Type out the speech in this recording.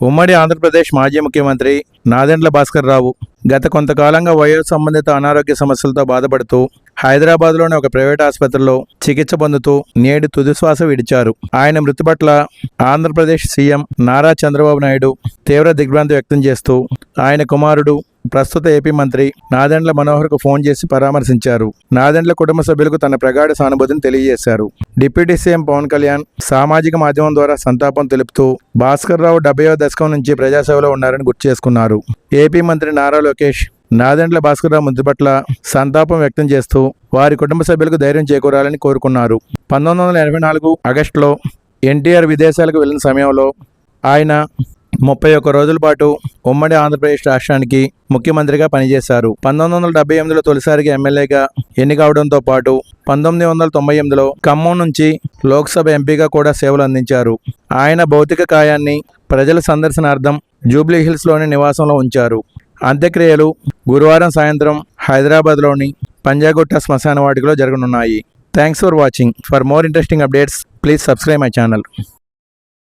ఉమ్మడి ఆంధ్రప్రదేశ్ మాజీ ముఖ్యమంత్రి నాదెండ్ల భాస్కర్ రావు గత కొంతకాలంగా వయో సంబంధిత అనారోగ్య సమస్యలతో బాధపడుతూ హైదరాబాద్లోని ఒక ప్రైవేట్ ఆసుపత్రిలో చికిత్స పొందుతూ నేడు తుదిశ్వాస విడిచారు. ఆయన మృతి పట్ల ఆంధ్రప్రదేశ్ సీఎం నారా చంద్రబాబు నాయుడు తీవ్ర దిగ్భ్రాంతి వ్యక్తం చేస్తూ ఆయన కుమారుడు ప్రస్తుత ఏపీ మంత్రి నాదెండ్ల మనోహర్కు ఫోన్ చేసి పరామర్శించారు. నాదెండ్ల కుటుంబ సభ్యులకు తన ప్రగాఢ సానుభూతిని తెలియజేశారు. డిప్యూటీ సీఎం పవన్ కళ్యాణ్ సామాజిక మాధ్యమం ద్వారా సంతాపం తెలుపుతూ భాస్కర్ రావు 70వ దశకం నుంచి ప్రజాసేవలో ఉన్నారని గుర్తు చేసుకున్నారు. ఏపీ మంత్రి నారా లోకేష్ నాదెండ్ల భాస్కర్ రావు మృతి పట్ల సంతాపం వ్యక్తం చేస్తూ వారి కుటుంబ సభ్యులకు ధైర్యం చేకూరాలని కోరుకున్నారు. 1984 ఆగస్టులో ఎన్టీఆర్ విదేశాలకు వెళ్లిన సమయంలో ఆయన 31 రోజుల పాటు ఉమ్మడి ఆంధ్రప్రదేశ్ రాష్ట్రానికి ముఖ్యమంత్రిగా పనిచేశారు. 1978లో తొలిసారిగా ఎమ్మెల్యేగా ఎన్నికవడంతో పాటు 1998లో ఖమ్మం నుంచి లోక్సభ ఎంపీగా కూడా సేవలు అందించారు. ఆయన భౌతిక కాయాన్ని ప్రజల సందర్శనార్థం జూబ్లీహిల్స్లోని నివాసంలో ఉంచారు. అంత్యక్రియలు గురువారం సాయంత్రం హైదరాబాద్లోని పంజాగుట్ట శ్మశాన వాటికలో జరగనున్నాయి. Thanks for watching. For more interesting updates please subscribe my channel.